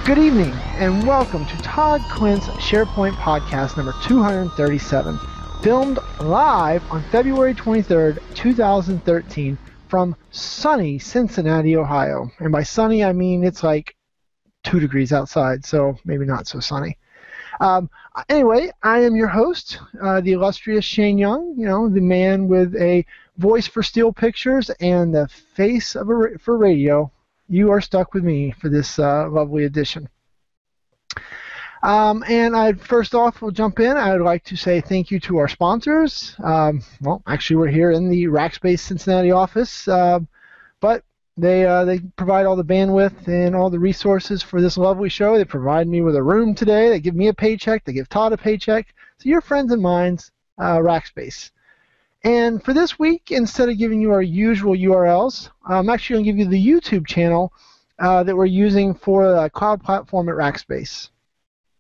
Good evening, and welcome to Todd Klindt's SharePoint podcast number 237, filmed live on February 23rd, 2013, from sunny Cincinnati, Ohio. And by sunny, I mean it's like 2 degrees outside, so maybe not so sunny. Anyway, I am your host, the illustrious Shane Young, the man with a voice for still pictures and the face for radio. You are stuck with me for this lovely edition. And first off, we'll jump in. I would like to say thank you to our sponsors. Well, actually, we're here in the Rackspace Cincinnati office, but they provide all the bandwidth and all the resources for this lovely show. They provide me with a room today. They give me a paycheck. They give Todd a paycheck. So your friends and mine's Rackspace. And for this week, instead of giving you our usual URLs, I'm actually going to give you the YouTube channel that we're using for the cloud platform at Rackspace.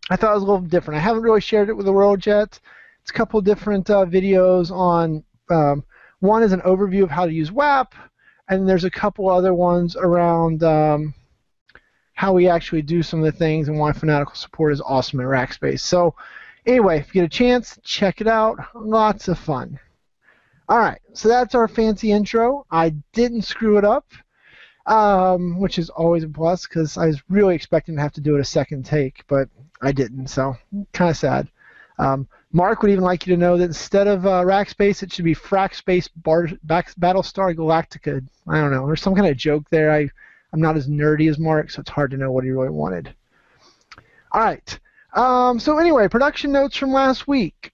I thought it was a little different. I haven't really shared it with the world yet. It's a couple different videos on, one is an overview of how to use WAP, and there's a couple other ones around how we actually do some of the things and why Fanatical Support is awesome at Rackspace. So anyway, if you get a chance, check it out. Lots of fun. All right, so that's our fancy intro. I didn't screw it up, which is always a plus because I was really expecting to have to do it a second take, but I didn't, so kind of sad. Mark would even like you to know that instead of Rackspace, it should be Frackspace Battlestar Galactica. I don't know. There's some kind of joke there. I'm not as nerdy as Mark, so it's hard to know what he really wanted. All right. So anyway, production notes from last week.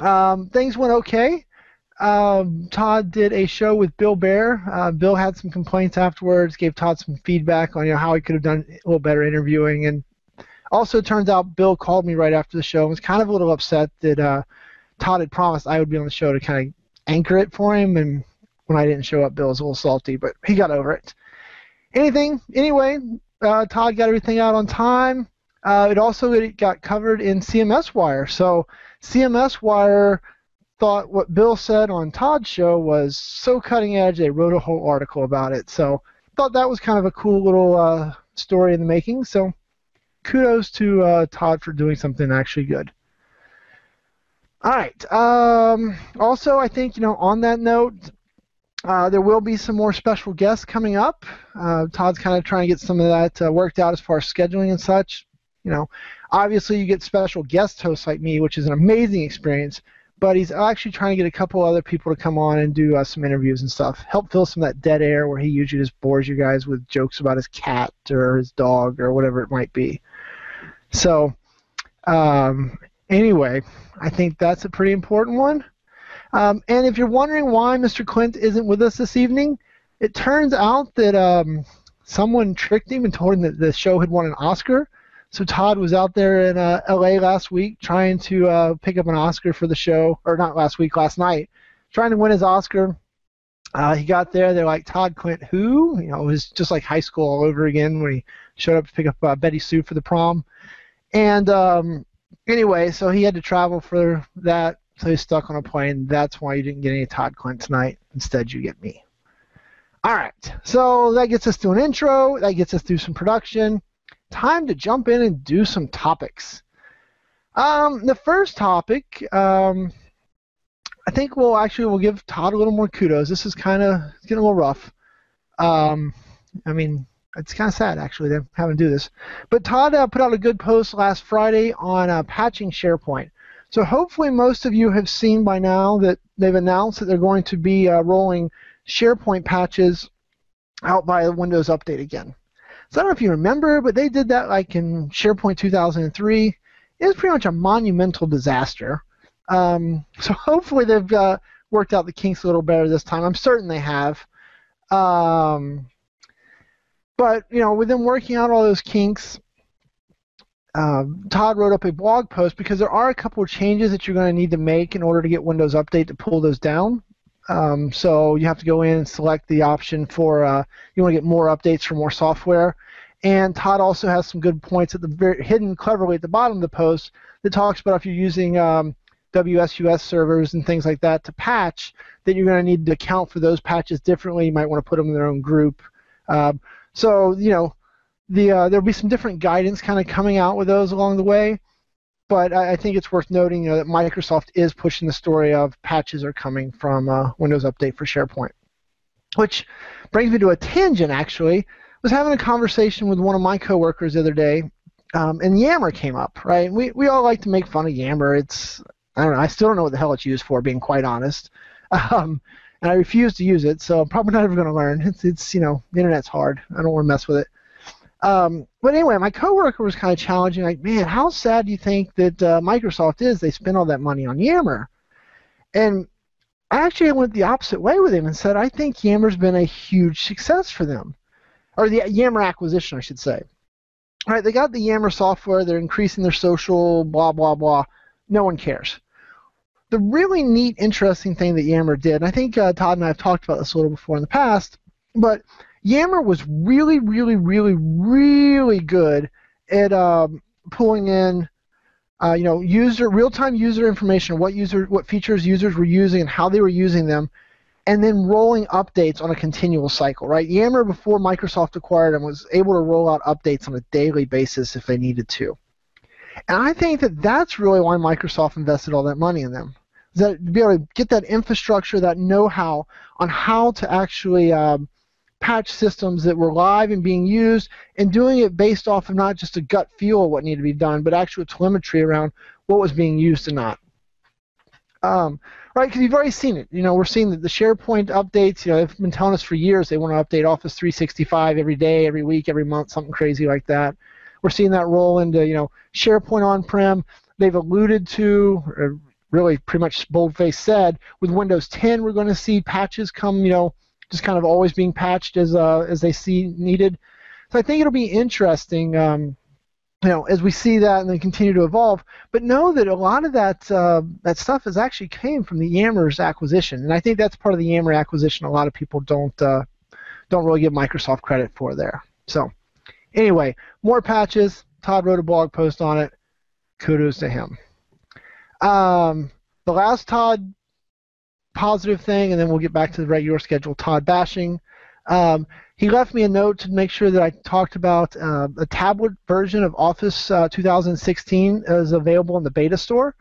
Things went okay. Todd did a show with Bill Bear. Bill had some complaints afterwards, gave Todd some feedback on how he could have done a little better interviewing, and also, it turns out Bill called me right after the show and was kind of a little upset that Todd had promised I would be on the show to kind of anchor it for him, and when I didn't show up, Bill was a little salty, but he got over it. Anyway, Todd got everything out on time. It got covered in CMSWire, so CMSWire thought what Bill said on Todd's show was so cutting edge, they wrote a whole article about it, so I thought that was kind of a cool little story in the making, so kudos to Todd for doing something actually good. All right. Also, I think, on that note, there will be some more special guests coming up. Todd's kind of trying to get some of that worked out as far as scheduling and such. Obviously you get special guest hosts like me, which is an amazing experience, but he's actually trying to get a couple other people to come on and do some interviews and stuff. Help fill some of that dead air where he usually just bores you guys with jokes about his cat or his dog or whatever it might be. So, anyway, I think that's a pretty important one. And if you're wondering why Mr. Klindt isn't with us this evening, it turns out that someone tricked him and told him that the show had won an Oscar. So Todd was out there in LA last week trying to pick up an Oscar for the show, or not last week, last night, trying to win his Oscar. He got there, they're like, Todd Klindt, who? It was just like high school all over again when he showed up to pick up Betty Sue for the prom. And anyway, so he had to travel for that, so he's stuck on a plane. That's why you didn't get any Todd Klindt tonight. Instead, you get me. All right, so that gets us to an intro. That gets us through some production. Time to jump in and do some topics. The first topic, I think we'll give Todd a little more kudos. This is it's getting a little rough. It's kind of sad, actually, them having to do this. But Todd put out a good post last Friday on patching SharePoint. So hopefully most of you have seen by now that they've announced that they're going to be rolling SharePoint patches out by the Windows Update again. So I don't know if you remember, but they did that like in SharePoint 2003. It was pretty much a monumental disaster. So hopefully they've worked out the kinks a little better this time. I'm certain they have. But, with them working out all those kinks, Todd wrote up a blog post because there are a couple of changes that you're going to need to make in order to get Windows Update to pull those down. So you have to go in and select the option for you want to get more updates for more software. And Todd also has some good points at the hidden cleverly at the bottom of the post that talks about if you're using WSUS servers and things like that to patch, that you're going to need to account for those patches differently. You might want to put them in their own group. So, there'll be some different guidance kind of coming out with those along the way. But I think it's worth noting, that Microsoft is pushing the story of patches are coming from Windows Update for SharePoint. Which brings me to a tangent, actually. I was having a conversation with one of my coworkers the other day, and Yammer came up, right? We all like to make fun of Yammer. I don't know, I still don't know what the hell it's used for, being quite honest. And I refuse to use it, so I'm probably not ever going to learn. It's the internet's hard. I don't want to mess with it. But anyway, my coworker was kind of challenging, like, man, how sad do you think that Microsoft is? They spend all that money on Yammer. And I actually went the opposite way with him and said, I think Yammer's been a huge success for them. Or the Yammer acquisition, I should say. All right, they got the Yammer software, they're increasing their social, blah, blah, blah. No one cares. The really neat, interesting thing that Yammer did, and I think Todd and I have talked about this a little before in the past, but Yammer was really, really, really, really good at pulling in, real-time user information, what features users were using and how they were using them, and then rolling updates on a continual cycle, right? Yammer, before Microsoft acquired them, was able to roll out updates on a daily basis if they needed to. And I think that that's really why Microsoft invested all that money in them. Is that to be able to get that infrastructure, that know-how on how to actually patch systems that were live and being used, and doing it based off of not just a gut feel of what needed to be done, but actual telemetry around what was being used and not. Right, because you've already seen it. We're seeing that the SharePoint updates, they've been telling us for years they want to update Office 365 every day, every week, every month, something crazy like that. We're seeing that roll into, SharePoint on-prem. They've alluded to, or really pretty much bold-faced said, with Windows 10 we're going to see patches come, just kind of always being patched as they see needed. So I think it'll be interesting, as we see that and they continue to evolve. But know that a lot of that stuff has actually came from the Yammer's acquisition, and I think that's part of the Yammer acquisition a lot of people don't really give Microsoft credit for there. So anyway, more patches. Todd wrote a blog post on it. Kudos to him. The last Todd positive thing, and then we'll get back to the regular schedule Todd bashing. He left me a note to make sure that I talked about a tablet version of Office 2016 is available in the beta store.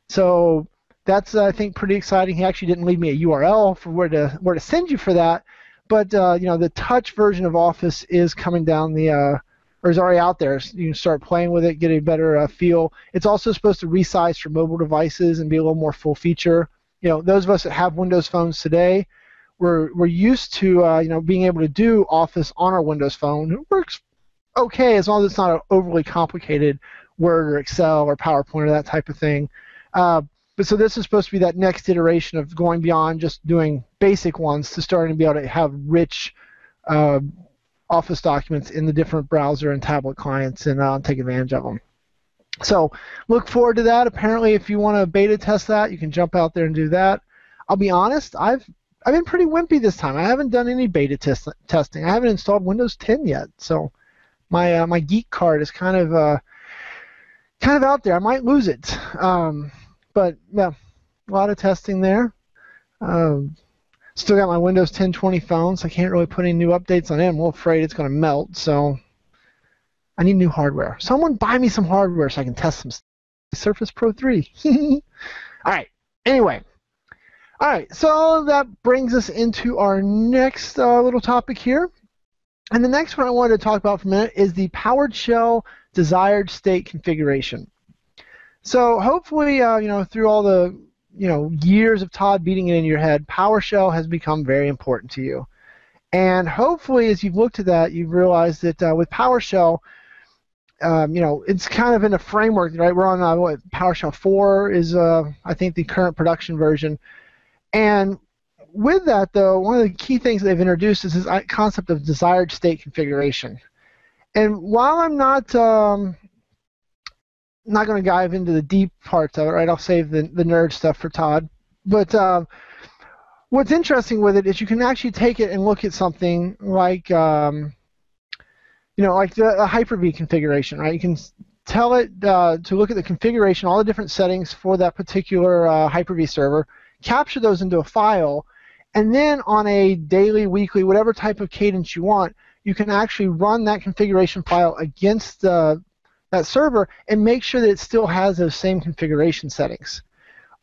So that's, I think, pretty exciting. He actually didn't leave me a URL for where to send you for that. But the touch version of Office is coming down or is already out there. So you can start playing with it, get a better feel. It's also supposed to resize for mobile devices and be a little more full feature. Those of us that have Windows phones today, we're used to being able to do Office on our Windows phone. It works okay as long as it's not an overly complicated Word or Excel or PowerPoint or that type of thing. But so this is supposed to be that next iteration of going beyond just doing basic ones to starting to be able to have rich Office documents in the different browser and tablet clients and take advantage of them. So look forward to that. Apparently, if you want to beta test that, you can jump out there and do that. I'll be honest, I've been pretty wimpy this time. I haven't done any beta testing. I haven't installed Windows 10 yet, so my geek card is kind of out there. I might lose it, but yeah, a lot of testing there. Still got my Windows 1020 phone, so I can't really put any new updates on it. I'm a little afraid it's going to melt, so I need new hardware. Someone buy me some hardware so I can test some Surface Pro 3. All right. Anyway. All right. So that brings us into our next little topic here. And the next one I wanted to talk about for a minute is the PowerShell Desired State Configuration. So hopefully, through all the years of Todd beating it in your head, PowerShell has become very important to you. And hopefully, as you've looked at that, you've realized that with PowerShell, it's kind of in a framework, right? We're on PowerShell 4 is, I think, the current production version. And with that, though, one of the key things they've introduced is this concept of desired state configuration. And while I'm not going to dive into the deep parts of it, right? I'll save the nerd stuff for Todd. But what's interesting with it is you can actually take it and look at something like like the Hyper-V configuration, right? You can tell it to look at the configuration, all the different settings for that particular Hyper-V server, capture those into a file, and then on a daily, weekly, whatever type of cadence you want, you can actually run that configuration file against that server and make sure that it still has those same configuration settings.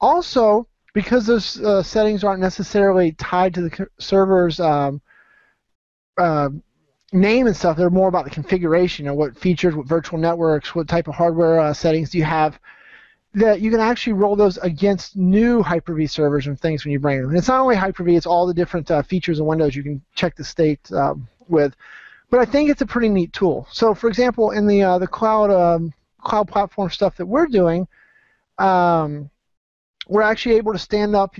Also, because those settings aren't necessarily tied to the server's name and stuff, they're more about the configuration, what features, what virtual networks, what type of hardware settings do you have, that you can actually roll those against new Hyper-V servers and things when you bring them. And it's not only Hyper-V, it's all the different features and windows you can check the state with. But I think it's a pretty neat tool. So, for example, in the cloud platform stuff that we're doing, we're actually able to stand up,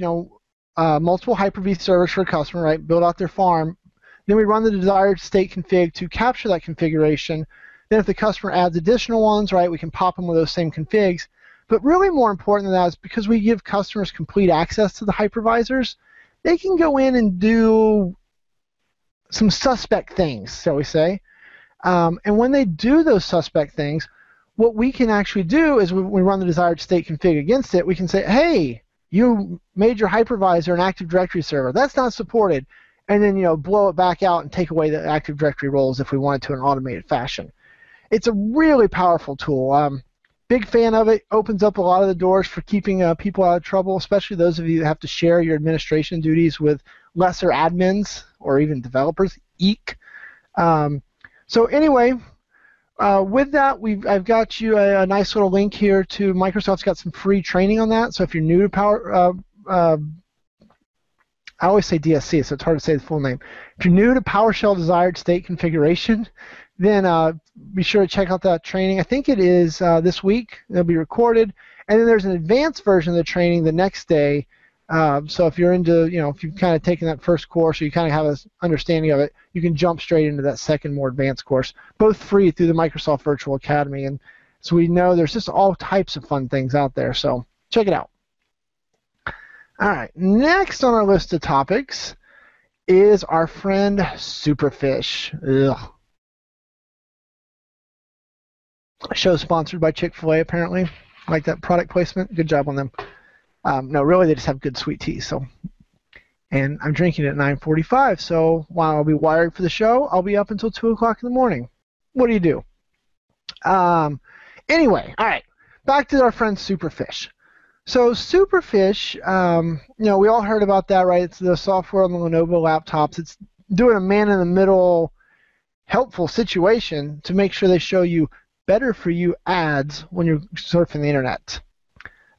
multiple Hyper-V servers for a customer, right? Build out their farm. Then we run the desired state config to capture that configuration. Then if the customer adds additional ones, right, we can pop them with those same configs. But really more important than that is because we give customers complete access to the hypervisors, they can go in and do some suspect things, shall we say. And when they do those suspect things, what we can actually do is when we run the desired state config against it, we can say, hey, you made your hypervisor an Active Directory server. That's not supported. And then, blow it back out and take away the Active Directory roles if we wanted to in an automated fashion. It's a really powerful tool. Big fan of it. Opens up a lot of the doors for keeping people out of trouble, especially those of you that have to share your administration duties with lesser admins or even developers. Eek. So anyway, with that, I've got you a nice little link here to Microsoft's got some free training on that. So if you're new to I always say DSC, so it's hard to say the full name. If you're new to PowerShell Desired State Configuration, then be sure to check out that training. I think it is this week. It'll be recorded. And then there's an advanced version of the training the next day. So if you're into, if you've kind of taken that first course or you kind of have an understanding of it, you can jump straight into that second, more advanced course, both free through the Microsoft Virtual Academy. And so we know there's just all types of fun things out there. So check it out. All right, next on our list of topics is our friend SuperFish. Ugh. Show sponsored by Chick-fil-A, apparently. Like that product placement. Good job on them. No, really, they just have good sweet tea. So, and I'm drinking it at 9:45. So while I'll be wired for the show, I'll be up until 2 o'clock in the morning. What do you do? Anyway, all right. Back to our friend SuperFish. So SuperFish, we all heard about that, right? It's the software on the Lenovo laptops. It's doing a man-in-the-middle helpful situation to make sure they show you better for you ads when you're surfing the internet.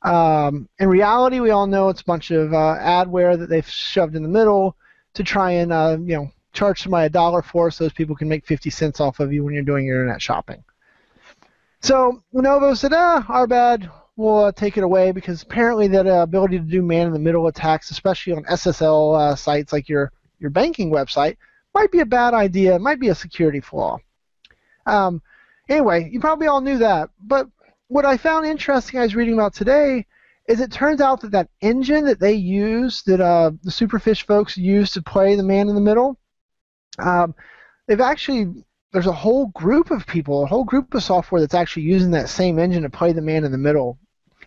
In reality, we all know it's a bunch of adware that they've shoved in the middle to try and charge somebody $1 for, so those people can make 50 cents off of you when you're doing your internet shopping. So Lenovo said, our bad. We'll take it away because apparently that ability to do man-in-the-middle attacks, especially on SSL sites like your banking website, might be a bad idea. It might be a security flaw. Anyway, you probably all knew that. But what I found interesting I was reading about today is it turns out that engine that they use, that the SuperFish folks use to play the man-in-the-middle, there's a whole group of people, a whole group of software that's actually using that same engine to play the man-in-the-middle.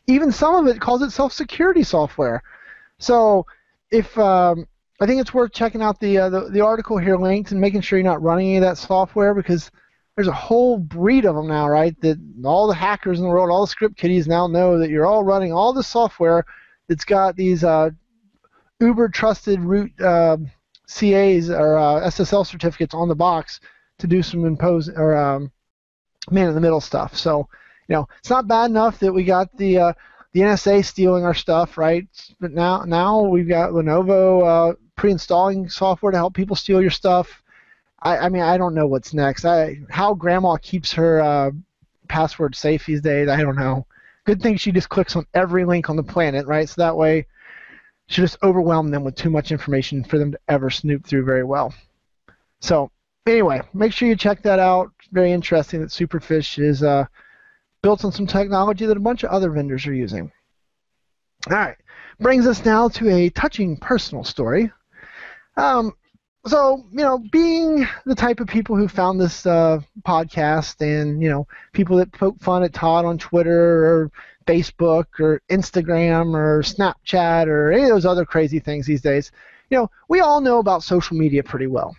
Even some of it calls itself security software. So if I think it's worth checking out the article here linked and making sure you're not running any of that software, because there's a whole breed of them now, right? That all the hackers in the world, all the script kiddies now know that you're all running all the software that's got these uber trusted root CAs or SSL certificates on the box to do some man-in-the-middle stuff. So, it's not bad enough that we got the NSA stealing our stuff, right? But now we've got Lenovo pre-installing software to help people steal your stuff. I mean, I don't know what's next. How Grandma keeps her password safe these days, I don't know. Good thing she just clicks on every link on the planet, right? So that way she just overwhelm them with too much information for them to ever snoop through very well. So anyway, make sure you check that out. It's very interesting that SuperFish is built on some technology that a bunch of other vendors are using. All right, brings us now to a touching personal story. So, being the type of people who found this podcast and, people that poke fun at Todd on Twitter or Facebook or Instagram or Snapchat or any of those other crazy things these days, we all know about social media pretty well.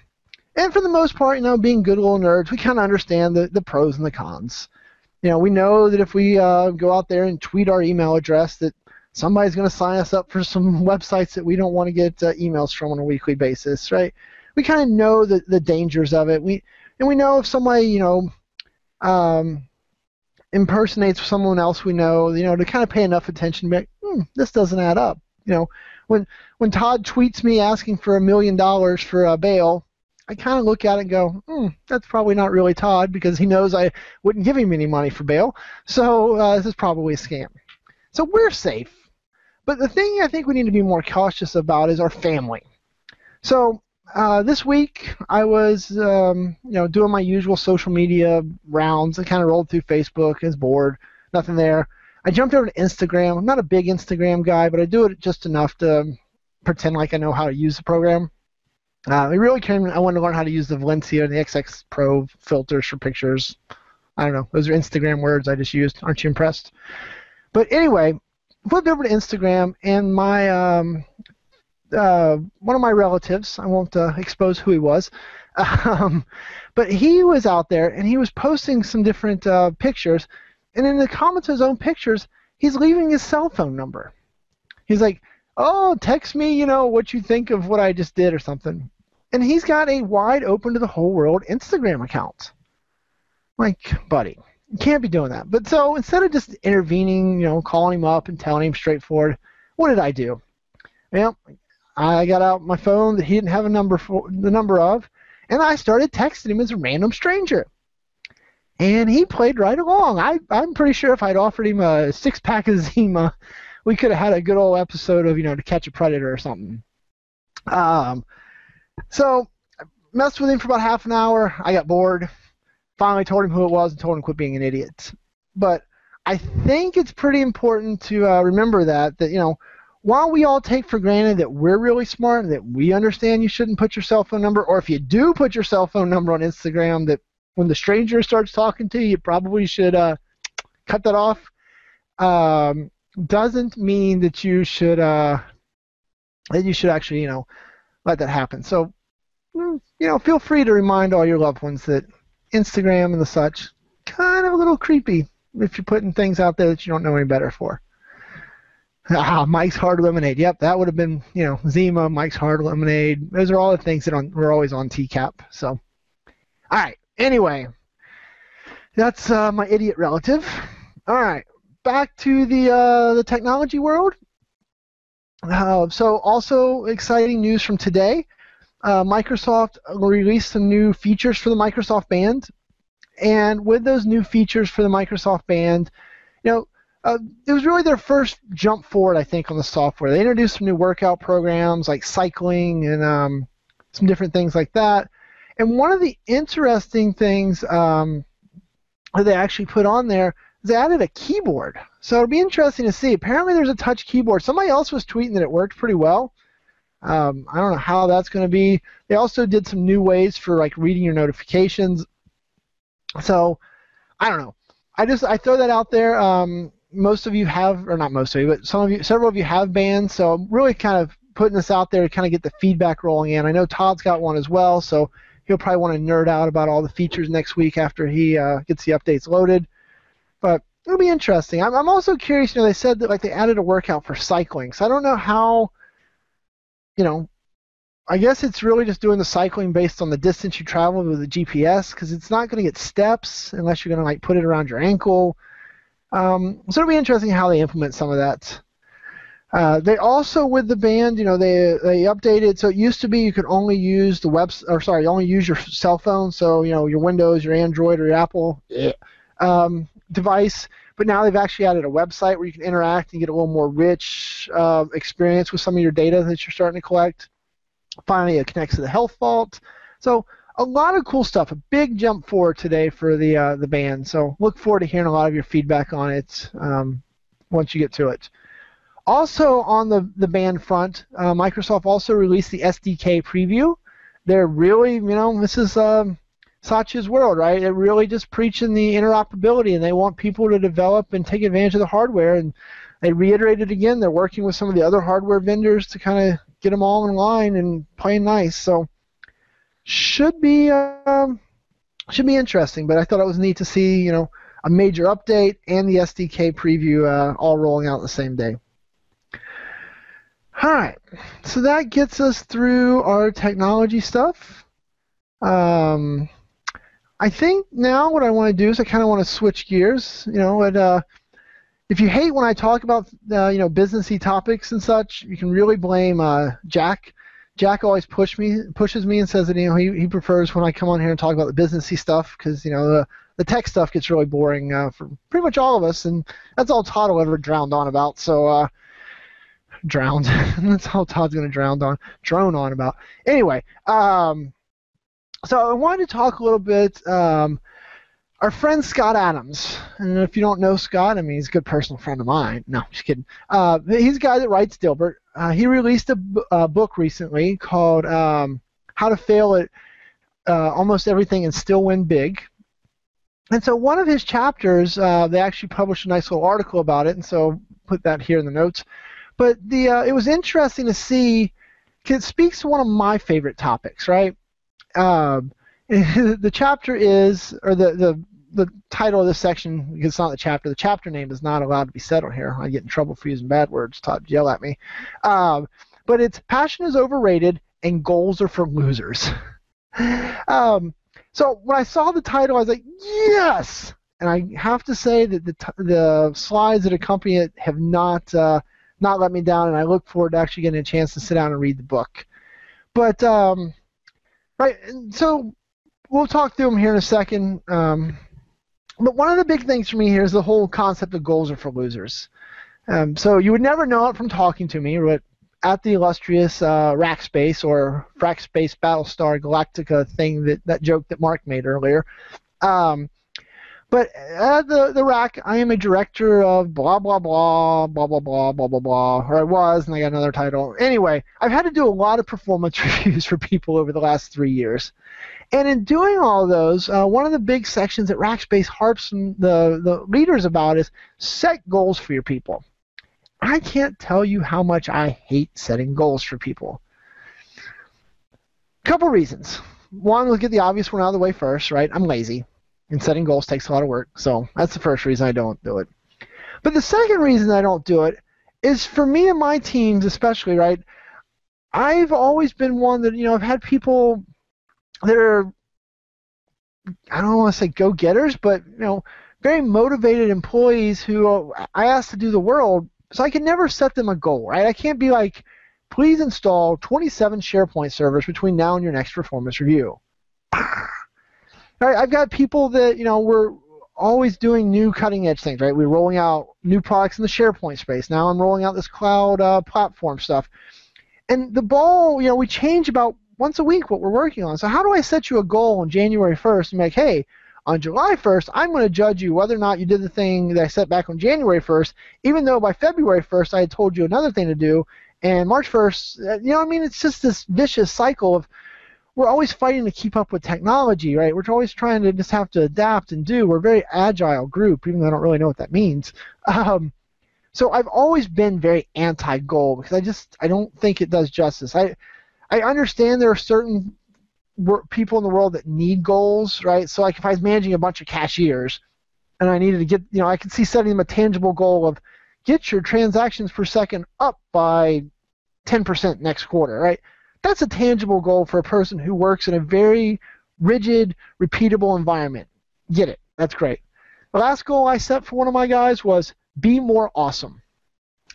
And for the most part, being good little nerds, we kind of understand the pros and the cons. We know that if we go out there and tweet our email address, that somebody's going to sign us up for some websites that we don't want to get emails from on a weekly basis, right? We kind of know the dangers of it. We know if somebody, impersonates someone else we know, to kind of pay enough attention to be like, this doesn't add up. When Todd tweets me asking for $1 million for bail, I kind of look at it and go, that's probably not really Todd, because he knows I wouldn't give him any money for bail. So this is probably a scam. So we're safe. But the thing I think we need to be more cautious about is our family. So this week I was doing my usual social media rounds. I kind of rolled through Facebook. I was bored. Nothing there. I jumped over to Instagram. I'm not a big Instagram guy, but I do it just enough to pretend like I know how to use the program. I really I wanted to learn how to use the Valencia and the XX Pro filters for pictures. I don't know. Those are Instagram words I just used. Aren't you impressed? But anyway, flipped over to Instagram, and my one of my relatives, I won't expose who he was, but he was out there, and he was posting some different pictures, and in the comments of his own pictures, he's leaving his cell phone number. He's like, oh, text me, what you think of what I just did or something. And he's got a wide open to the whole world Instagram account. Like, buddy, you can't be doing that. But so instead of just intervening, calling him up and telling him straightforward, what did I do? Well, I got out my phone that he didn't have the number of, and I started texting him as a random stranger. And he played right along. I'm pretty sure if I'd offered him a 6-pack of Zima, we could have had a good old episode of, To Catch a Predator or something. So I messed with him for about half an hour. I got bored. Finally told him who it was and told him to quit being an idiot. But I think it's pretty important to remember that while we all take for granted that we're really smart and that we understand you shouldn't put your cell phone number, or if you do put your cell phone number on Instagram, that when the stranger starts talking to you, you probably should cut that off, doesn't mean that you should actually, let that happen. So, feel free to remind all your loved ones that Instagram and the such, kind of a little creepy if you're putting things out there that you don't know any better for. Mike's Hard Lemonade. Yep, that would have been, Zima, Mike's Hard Lemonade. Those are all the things that were always on TCAP. So, all right. Anyway, that's my idiot relative. All right, back to the technology world. So also exciting news from today. Microsoft released some new features for the Microsoft Band, and with those new features for the Microsoft Band, it was really their first jump forward, I think, on the software. They introduced some new workout programs like cycling and some different things like that. And one of the interesting things that they actually put on there is they added a keyboard. So it'll be interesting to see. Apparently there's a touch keyboard. Somebody else was tweeting that it worked pretty well. I don't know how that's going to be. They also did some new ways for reading your notifications. So I don't know. I throw that out there. Most of you have, or not most of you, but several of you have bands. So I'm really kind of putting this out there to kind of get the feedback rolling in. I know Todd's got one as well, so he'll probably want to nerd out about all the features next week after he gets the updates loaded. But it'll be interesting. I'm also curious. They said that they added a workout for cycling. So I don't know how. I guess it's really just doing the cycling based on the distance you travel with the GPS, because it's not going to get steps unless you're going to put it around your ankle. So it'll be interesting how they implement some of that. They also, with the band, they updated. So it used to be you could only use only use your cell phone. So your Windows, your Android, or your Apple device. But now they've actually added a website where you can interact and get a little more rich experience with some of your data that you're starting to collect. Finally, it connects to the Health Vault. So a lot of cool stuff. A big jump forward today for the band. So look forward to hearing a lot of your feedback on it once you get to it. Also on the band front, Microsoft also released the SDK preview. They're really, this is Satya's world, right? They're really just preaching the interoperability, and they want people to develop and take advantage of the hardware. And they reiterated again, they're working with some of the other hardware vendors to kind of get them all in line and playing nice. So should be interesting. But I thought it was neat to see, a major update and the SDK preview all rolling out the same day. All right, so that gets us through our technology stuff. I think now what I want to do is I kind of want to switch gears. If you hate when I talk about businessy topics and such, you can really blame Jack. Jack always pushes me and says that he prefers when I come on here and talk about the businessy stuff because the tech stuff gets really boring for pretty much all of us, and that's all Todd will ever drone on about. So drowned. That's all Todd's going to drone on about. Anyway, so I wanted to talk a little bit. Our friend Scott Adams, and if you don't know Scott, I mean, he's a good personal friend of mine. No, just kidding. He's a guy that writes Dilbert. He released a book recently called How to Fail at Almost Everything and Still Win Big. And so one of his chapters, they actually published a nice little article about it, and so put that here in the notes. But it was interesting to see, because it speaks to one of my favorite topics, right? The chapter is, or the title of this section, because it's not the chapter name is not allowed to be said on here. I get in trouble for using bad words. Todd yell at me. But it's passion is overrated and goals are for losers. So when I saw the title, I was like, yes! And I have to say that the slides that accompany it have not let me down, and I look forward to actually getting a chance to sit down and read the book. But, right, so we'll talk through them here in a second. But one of the big things for me here is the whole concept of goals are for losers. So you would never know it from talking to me, but at the illustrious Rackspace or Frackspace Battlestar Galactica thing, that joke that Mark made earlier. But at the Rack, I am a director of blah, blah, blah, blah, blah, blah, blah, blah, blah, or I was, and I got another title. Anyway, I've had to do a lot of performance reviews for people over the last 3 years. And in doing all of those, one of the big sections that Rackspace harps the leaders about is set goals for your people. I can't tell you how much I hate setting goals for people. Couple reasons. One, let's get the obvious one out of the way first, right? I'm lazy, and setting goals takes a lot of work, so that's the first reason I don't do it. But the second reason I don't do it is for me and my teams especially, right? I've always been one that, I've had people that are, I don't want to say go-getters, but, very motivated employees who I ask to do the world, so I can never set them a goal, right? I can't be like, please install 27 SharePoint servers between now and your next performance review. Right, I've got people that, we're always doing new cutting-edge things, right? We're rolling out new products in the SharePoint space. Now I'm rolling out this cloud platform stuff. And the ball, we change about once a week what we're working on. So how do I set you a goal on January 1st and be like, hey, on July 1st, I'm going to judge you whether or not you did the thing that I set back on January 1st, even though by February 1st I had told you another thing to do, and March 1st, it's just this vicious cycle of we're always fighting to keep up with technology, right? We're always trying to just have to adapt and do. We're a very agile group, even though I don't really know what that means. So I've always been very anti-goal because I don't think it does justice. I understand there are certain people in the world that need goals, right? So like if I was managing a bunch of cashiers and I needed to get, I could see setting them a tangible goal of get your transactions per second up by 10% next quarter, right? That's a tangible goal for a person who works in a very rigid, repeatable environment. Get it. That's great. The last goal I set for one of my guys was be more awesome.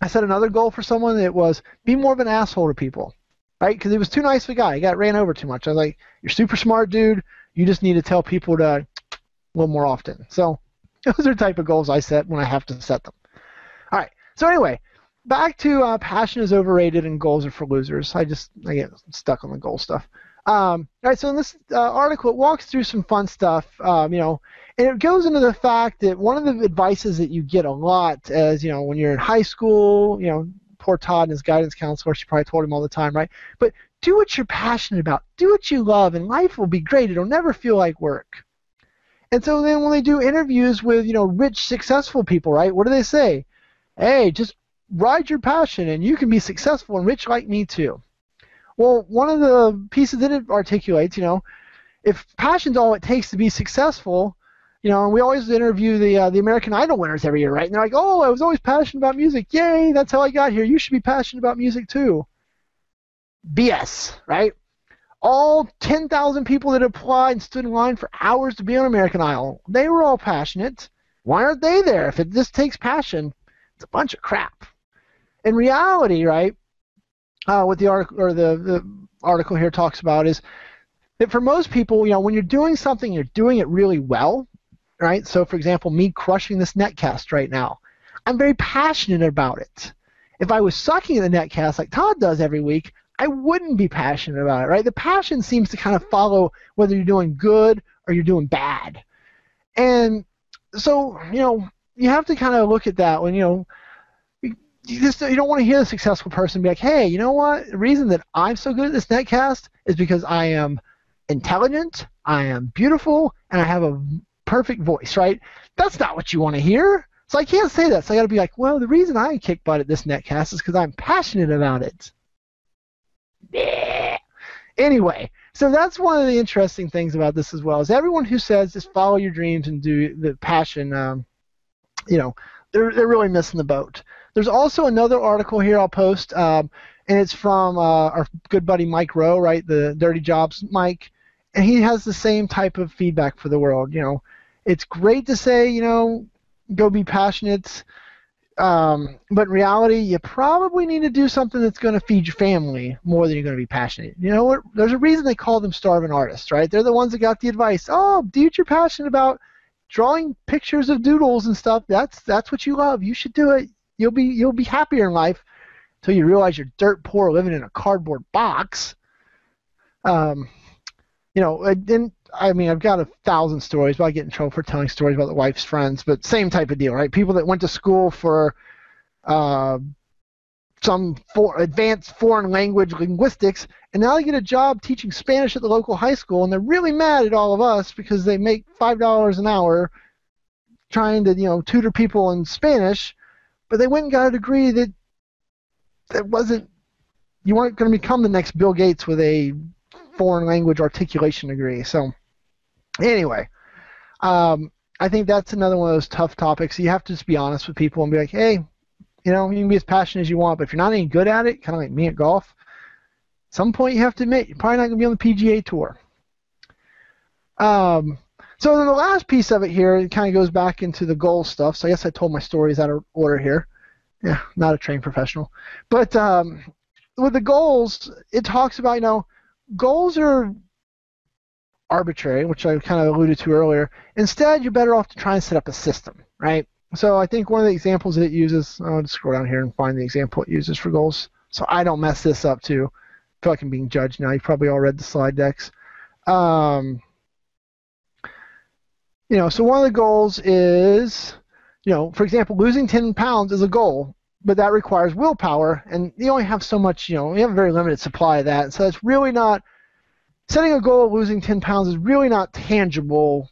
I set another goal for someone that was be more of an asshole to people, right? Because he was too nice of a guy. He got ran over too much. I was like, you're super smart, dude. You just need to tell people to a little more often. So those are the type of goals I set when I have to set them. All right. So anyway, back to passion is overrated and goals are for losers. I get stuck on the goal stuff. All right, so in this article, it walks through some fun stuff, and it goes into the fact that one of the advices that you get a lot as, when you're in high school, poor Todd and his guidance counselor, she probably told him all the time, right? But do what you're passionate about. Do what you love, and life will be great. It'll never feel like work. And so then when they do interviews with, rich, successful people, right, what do they say? Hey, just ride your passion, and you can be successful and rich like me too. Well, one of the pieces that it articulates, if passion's all it takes to be successful, and we always interview the American Idol winners every year, right? And they're like, oh, I was always passionate about music. Yay, that's how I got here. You should be passionate about music too. BS, right? All 10,000 people that applied and stood in line for hours to be on American Idol, they were all passionate. Why aren't they there? If it just takes passion, it's a bunch of crap. In reality, right, what the article or the article here talks about is that for most people, when you're doing something, you're doing it really well, right? So, for example, me crushing this netcast right now, I'm very passionate about it. If I was sucking at the netcast like Todd does every week, I wouldn't be passionate about it, right? The passion seems to kind of follow whether you're doing good or you're doing bad. And so, you have to kind of look at that when, you don't want to hear the successful person be like, hey, you know what? The reason that I'm so good at this netcast is because I am intelligent, I am beautiful, and I have a perfect voice, right? That's not what you want to hear. So I can't say that. So I got to be like, well, the reason I kick butt at this netcast is because I'm passionate about it. Yeah. Anyway, so that's one of the interesting things about this as well, is everyone who says just follow your dreams and do the passion, they're really missing the boat. There's also another article here I'll post, and it's from our good buddy Mike Rowe, right, the Dirty Jobs Mike, and he has the same type of feedback for the world. It's great to say, go be passionate, but in reality, you probably need to do something that's going to feed your family more than you're going to be passionate. You know what? There's a reason they call them starving artists, right? They're the ones that got the advice. Oh, dude, you're passionate about drawing pictures of doodles and stuff. That's what you love. You should do it. You'll be happier in life until you realize you're dirt poor living in a cardboard box. And I mean, I've got 1,000 stories, but I get in trouble for telling stories about the wife's friends, but same type of deal, right? People that went to school for advanced foreign language linguistics, and now they get a job teaching Spanish at the local high school, and they're really mad at all of us because they make $5 an hour trying to, tutor people in Spanish, but they went and got a degree that you weren't going to become the next Bill Gates with a foreign language articulation degree. So anyway, I think that's another one of those tough topics. You have to just be honest with people and be like, hey, you can be as passionate as you want, but if you're not any good at it, kind of like me at golf, at some point you have to admit you're probably not going to be on the PGA Tour. So then the last piece of it here, it kind of goes back into the goal stuff. So I guess I told my stories out of order here. Yeah, not a trained professional. But with the goals, it talks about, goals are arbitrary, which I kind of alluded to earlier. Instead, you're better off to try and set up a system, right? So I think one of the examples that it uses, I'll just scroll down here and find the example it uses for goals so I don't mess this up too. I feel like I'm being judged now. You've probably all read the slide decks. So one of the goals is, for example, losing 10 pounds is a goal, but that requires willpower, and you only have so much, we have a very limited supply of that, so it's really not, setting a goal of losing 10 pounds is really not tangible.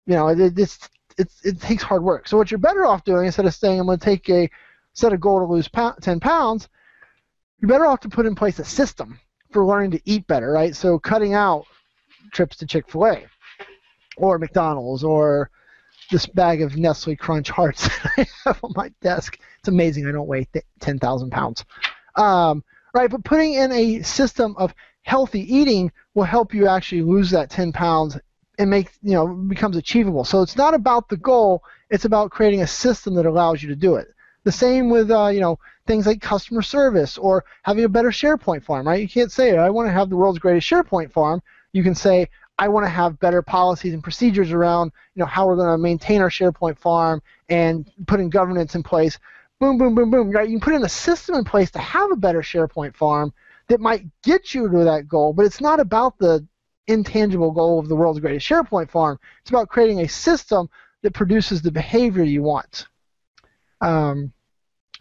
It takes hard work. So what you're better off doing, instead of saying I'm going to set a goal to lose 10 pounds, you're better off to put in place a system for learning to eat better, right? So cutting out trips to Chick-fil-A or McDonald's or this bag of Nestle Crunch Hearts that I have on my desk. It's amazing I don't weigh 10,000 pounds. Right, but putting in a system of healthy eating will help you actually lose that 10 pounds and becomes achievable. So it's not about the goal, it's about creating a system that allows you to do it. The same with things like customer service or having a better SharePoint farm, right? You can't say, I want to have the world's greatest SharePoint farm. You can say, I want to have better policies and procedures around how we're going to maintain our SharePoint farm and putting governance in place. Boom, boom, boom, boom. Right? You can put in a system in place to have a better SharePoint farm that might get you to that goal, but it's not about the intangible goal of the world's greatest SharePoint farm. It's about creating a system that produces the behavior you want.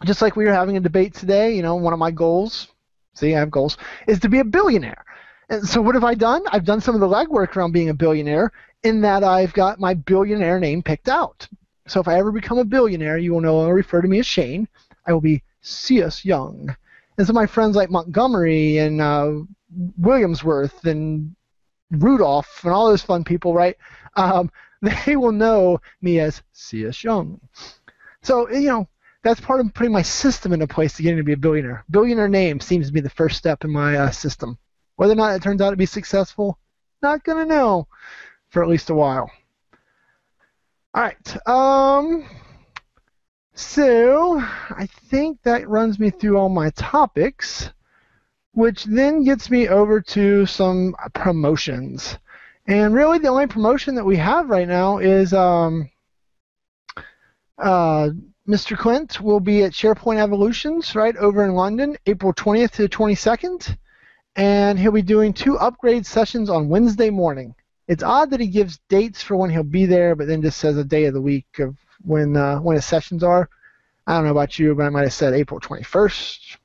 Just like we were having a debate today, one of my goals, see, I have goals, is to be a billionaire. And so what have I done? I've done some of the legwork around being a billionaire in that I've got my billionaire name picked out. So if I ever become a billionaire, you will no longer refer to me as Shane. I will be C.S. Young. And so my friends like Montgomery and Williamsworth and Rudolph and all those fun people, right? They will know me as C.S. Young. So, that's part of putting my system into place to getting to be a billionaire. Billionaire name seems to be the first step in my system. Whether or not it turns out to be successful, not going to know for at least a while. All right. So I think that runs me through all my topics, which then gets me over to some promotions. And really the only promotion that we have right now is Mr. Klindt will be at SharePoint Evolutions right over in London, April 20th to the 22nd. And he'll be doing 2 upgrade sessions on Wednesday morning. It's odd that he gives dates for when he'll be there, but then just says a day of the week of when his sessions are. I don't know about you, but I might have said April 21st.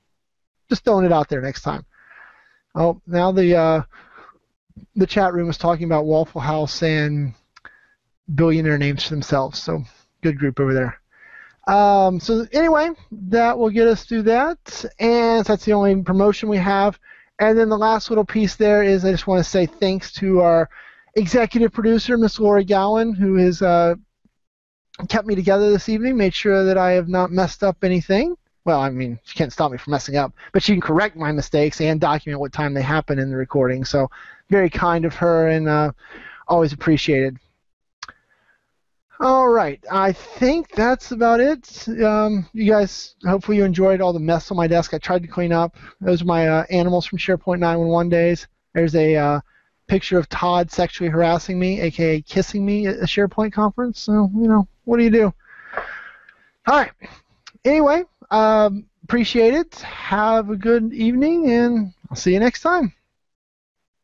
Just throwing it out there next time. Oh, now the chat room is talking about Waffle House and billionaire names for themselves. So good group over there. So anyway, that will get us through that, and that's the only promotion we have. And then the last little piece there is I just want to say thanks to our executive producer, Miss Laura Gowan, who has kept me together this evening, made sure that I have not messed up anything. Well, I mean, she can't stop me from messing up, but she can correct my mistakes and document what time they happen in the recording. So very kind of her and always appreciated. All right, I think that's about it. You guys, hopefully you enjoyed all the mess on my desk. I tried to clean up. Those are my animals from SharePoint 911 days. There's a picture of Todd sexually harassing me, aka kissing me at a SharePoint conference. So, what do you do? All right. Anyway, appreciate it. Have a good evening, and I'll see you next time.